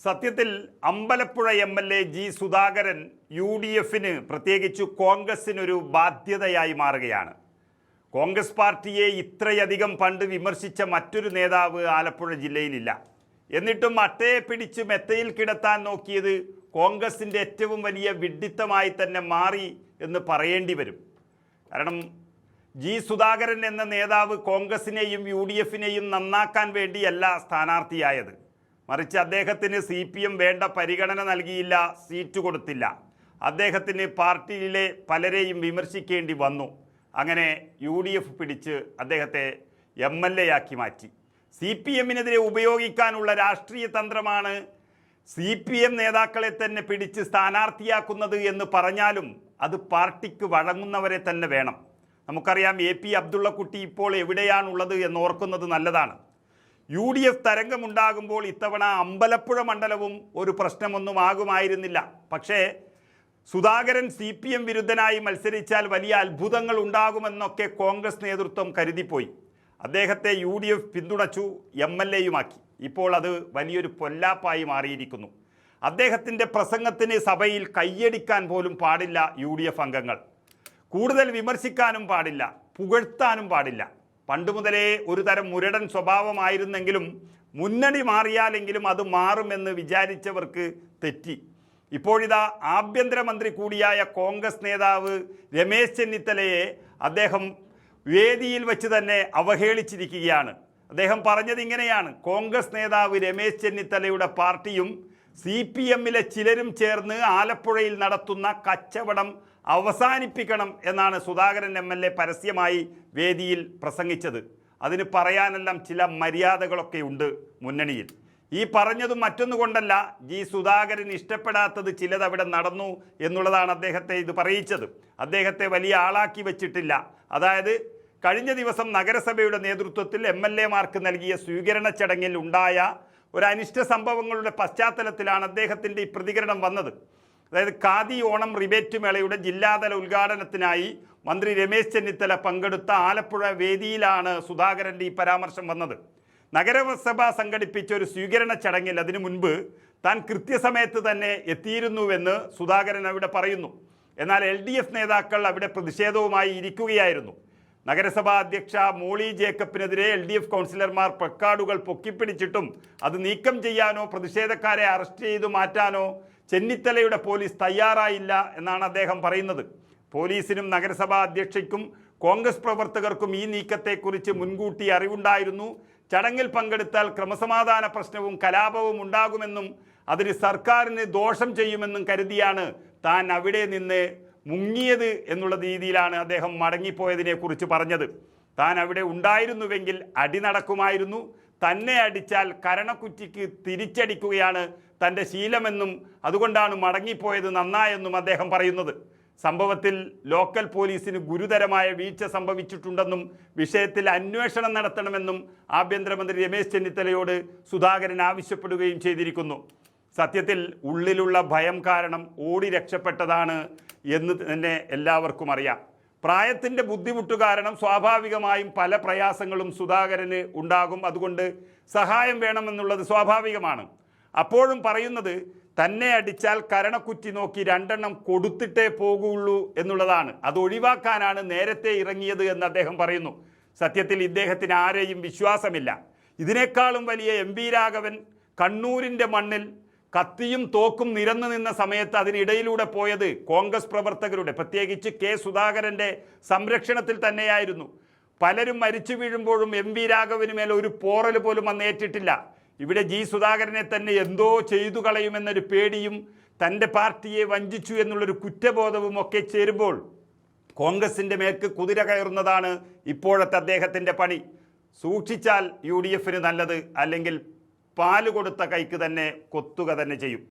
സത്യത്തിൽ Ambalappuzha MLA. G Sudhakaran യു.ഡി.എഫിന് പ്രത്യേകിച്ച് കോൺഗ്രസിനൊരു ബാധ്യതയായി മാറുകയാണ്. കോൺഗ്രസ് പാർട്ടിയെ ഇത്രയധികം പണ്ട് വിമർശിച്ച മറ്റൊരു നേതാവ് ആലപ്പുഴ ജില്ലയിലില്ല. എന്നിട്ടും അട്ടയെ പിടിച്ച് മെത്തയിൽ കിടത്താൻ നോക്കിയത് കോൺഗ്രസിൻ്റെ ഏറ്റവും വലിയ വിഡ്ഢിത്തമായി തന്നെ മാറി എന്ന് പറയേണ്ടി വരും. കാരണം ജി സുധാകരൻ എന്ന നേതാവ് കോൺഗ്രസിനെയും യു.ഡി.എഫിനെയും നന്നാക്കാൻ വേണ്ടിയല്ല സ്ഥാനാർത്ഥിയായത്. മറിച്ച് അദ്ദേഹത്തിന് CPM വേണ്ട പരിഗണന നൽകിയില്ല, സീറ്റ് കൊടുത്തില്ല. അദ്ദേഹത്തിന് പാർട്ടിയിലെ പലരെയും വിമർശിക്കേണ്ടി വന്നു. അങ്ങനെ UDF പിടിച്ച് അദ്ദേഹത്തെ MLA ആക്കി മാറ്റി. CPMനെതിരെ ഉപയോഗിക്കാനുള്ള രാഷ്ട്രീയ തന്ത്രമാണ് CPM നേതാക്കളെ തന്നെ പിടിച്ച് സ്ഥാനാർത്ഥിയാക്കുന്നത് എന്ന് പറഞ്ഞാലും അത് പാർട്ടിക്ക് വഴങ്ങുന്നവരെ തന്നെ വേണം. നമുക്കറിയാം AP അബ്ദുള്ളക്കുട്ടി ഇപ്പോൾ എവിടെയാണുള്ളത് എന്നോർക്കുന്നത് നല്ലതാണ്. UDF തരംഗമുണ്ടാകുമ്പോൾ ഇത്തവണ അമ്പലപ്പുഴ മണ്ഡലവും ഒരു പ്രശ്നമൊന്നും ആകുമായിരുന്നില്ല. പക്ഷേ സുധാകരൻ CPM വിരുദ്ധനായി മത്സരിച്ചാൽ വലിയ അത്ഭുതങ്ങൾ ഉണ്ടാകുമെന്നൊക്കെ കോൺഗ്രസ് നേതൃത്വം കരുതിപ്പോയി. അദ്ദേഹത്തെ UDF പിന്തുണച്ചു, MLAയുമാക്കി. ഇപ്പോൾ അത് വലിയൊരു പൊല്ലാപ്പായി മാറിയിരിക്കുന്നു. അദ്ദേഹത്തിൻ്റെ പ്രസംഗത്തിന് സഭയിൽ കയ്യടിക്കാൻ പോലും പാടില്ല UDF അംഗങ്ങൾ. കൂടുതൽ വിമർശിക്കാനും പാടില്ല, പുകഴ്ത്താനും പാടില്ല. പണ്ടുമുതലേ ഒരു തരം മുരടൻ സ്വഭാവമായിരുന്നെങ്കിലും മുന്നണി മാറിയാലെങ്കിലും അത് മാറുമെന്ന് വിചാരിച്ചവർക്ക് തെറ്റി. ഇപ്പോഴിതാ ആഭ്യന്തരമന്ത്രി കൂടിയായ കോൺഗ്രസ് നേതാവ് രമേശ് ചെന്നിത്തലയെ അദ്ദേഹം വേദിയിൽ വെച്ച് തന്നെ അവഹേളിച്ചിരിക്കുകയാണ്. അദ്ദേഹം പറഞ്ഞത് ഇങ്ങനെയാണ്: കോൺഗ്രസ് നേതാവ് രമേശ് ചെന്നിത്തലയുടെ പാർട്ടിയും CPMലെ ചിലരും ചേർന്ന് ആലപ്പുഴയിൽ നടത്തുന്ന കച്ചവടം അവസാനിപ്പിക്കണം എന്നാണ് സുധാകരൻ MLA പരസ്യമായി വേദിയിൽ പ്രസംഗിച്ചത്. അതിന് പറയാനെല്ലാം ചില മര്യാദകളൊക്കെ ഉണ്ട് മുന്നണിയിൽ. ഈ പറഞ്ഞതും മറ്റൊന്നുകൊണ്ടല്ല, ജി സുധാകരൻ ഇഷ്ടപ്പെടാത്തത് ചിലതവിടെ നടന്നു എന്നുള്ളതാണ് അദ്ദേഹത്തെ ഇത് പറയിച്ചത്. അദ്ദേഹത്തെ വലിയ ആളാക്കി വെച്ചിട്ടില്ല. അതായത് കഴിഞ്ഞ ദിവസം നഗരസഭയുടെ നേതൃത്വത്തിൽ MLAമാർക്ക് നൽകിയ സ്വീകരണ ചടങ്ങിൽ ഉണ്ടായ ഒരു അനിഷ്ട സംഭവങ്ങളുടെ പശ്ചാത്തലത്തിലാണ് അദ്ദേഹത്തിൻ്റെ ഈ പ്രതികരണം വന്നത്. അതായത് ഖാദി ഓണം റിബേറ്റ് മേളയുടെ ജില്ലാതല ഉദ്ഘാടനത്തിനായി മന്ത്രി രമേശ് ചെന്നിത്തല പങ്കെടുത്ത ആലപ്പുഴ വേദിയിലാണ് സുധാകരൻ്റെ ഈ പരാമർശം വന്നത്. നഗരസഭ സംഘടിപ്പിച്ച ഒരു സ്വീകരണ ചടങ്ങിൽ അതിനു മുൻപ് താൻ കൃത്യസമയത്ത് തന്നെ എത്തിയിരുന്നുവെന്ന് സുധാകരൻ അവിടെ പറയുന്നു. എന്നാൽ LDF നേതാക്കൾ അവിടെ പ്രതിഷേധവുമായി ഇരിക്കുകയായിരുന്നു. നഗരസഭാ അധ്യക്ഷ മോളി ജേക്കബിനെതിരെ LDF കൗൺസിലർമാർ പ്ലക്കാർഡുകൾ പൊക്കിപ്പിടിച്ചിട്ടും അത് നീക്കം ചെയ്യാനോ പ്രതിഷേധക്കാരെ അറസ്റ്റ് ചെയ്തു മാറ്റാനോ ചെന്നിത്തലയുടെ പോലീസ് തയ്യാറായില്ല എന്നാണ് അദ്ദേഹം പറയുന്നത്. പോലീസിനും നഗരസഭാ അധ്യക്ഷയ്ക്കും കോൺഗ്രസ് പ്രവർത്തകർക്കും ഈ നീക്കത്തെക്കുറിച്ച് മുൻകൂട്ടി അറിവുണ്ടായിരുന്നു. ചടങ്ങിൽ പങ്കെടുത്താൽ ക്രമസമാധാന പ്രശ്നവും കലാപവും ഉണ്ടാകുമെന്നും അതിന് സർക്കാരിന് ദോഷം ചെയ്യുമെന്നും കരുതിയാണ് താൻ അവിടെ നിന്ന് മുങ്ങിയത് എന്നുള്ള രീതിയിലാണ് അദ്ദേഹം മടങ്ങിപ്പോയതിനെക്കുറിച്ച് പറഞ്ഞത്. താൻ അവിടെ ഉണ്ടായിരുന്നുവെങ്കിൽ അടി നടക്കുമായിരുന്നു. തന്നെ അടിച്ചാൽ കരണക്കുറ്റിക്ക് തിരിച്ചടിക്കുകയാണ് തൻ്റെ ശീലമെന്നും അതുകൊണ്ടാണ് മടങ്ങിപ്പോയത് നന്നായെന്നും അദ്ദേഹം പറയുന്നത്. സംഭവത്തിൽ ലോക്കൽ പോലീസിന് ഗുരുതരമായ വീഴ്ച സംഭവിച്ചിട്ടുണ്ടെന്നും വിഷയത്തിൽ അന്വേഷണം നടത്തണമെന്നും ആഭ്യന്തരമന്ത്രി രമേശ് ചെന്നിത്തലയോട് സുധാകരൻ ആവശ്യപ്പെടുകയും ചെയ്തിരിക്കുന്നു. സത്യത്തിൽ ഉള്ളിലുള്ള ഭയം കാരണം ഓടി രക്ഷപ്പെട്ടതാണ് എന്ന് തന്നെ എല്ലാവർക്കും അറിയാം. പ്രായത്തിൻ്റെ ബുദ്ധിമുട്ട് കാരണം സ്വാഭാവികമായും പല പ്രയാസങ്ങളും സുധാകരന് ഉണ്ടാകും. അതുകൊണ്ട് സഹായം വേണമെന്നുള്ളത് സ്വാഭാവികമാണ്. അപ്പോഴും പറയുന്നത് തന്നെ അടിച്ചാൽ കരണക്കുറ്റി നോക്കി 2 എണ്ണം കൊടുത്തിട്ടേ പോകുള്ളൂ എന്നുള്ളതാണ്. അത് ഒഴിവാക്കാനാണ് നേരത്തെ ഇറങ്ങിയത് എന്ന് അദ്ദേഹം പറയുന്നു. സത്യത്തിൽ ഇദ്ദേഹത്തിന് ആരെയും വിശ്വാസമില്ല. ഇതിനേക്കാളും വലിയ MV രാഘവൻ കണ്ണൂരിൻ്റെ മണ്ണിൽ കത്തിയും തോക്കും നിരന്നു നിന്ന സമയത്ത് അതിനിടയിലൂടെ പോയത് കോൺഗ്രസ് പ്രവർത്തകരുടെ, പ്രത്യേകിച്ച് K സുധാകരൻ്റെ സംരക്ഷണത്തിൽ തന്നെയായിരുന്നു. പലരും മരിച്ചു വീഴുമ്പോഴും MV രാഘവന് മേലെ ഒരു പോറൽ പോലും അന്ന് ഏറ്റിട്ടില്ല. ഇവിടെ ജി സുധാകരനെ തന്നെ എന്തോ ചെയ്തു കളയുമെന്നൊരു പേടിയും തൻ്റെ പാർട്ടിയെ വഞ്ചിച്ചു എന്നുള്ളൊരു കുറ്റബോധവും ഒക്കെ ചേരുമ്പോൾ കോൺഗ്രസിൻ്റെ മേൽക്ക് കുതിര കയറുന്നതാണ് ഇപ്പോഴത്തെ അദ്ദേഹത്തിൻ്റെ പണി. സൂക്ഷിച്ചാൽ UDFന് നല്ലത്, അല്ലെങ്കിൽ പാല് കൊടുത്ത കൈക്ക് തന്നെ കൊത്തുക തന്നെ ചെയ്യും.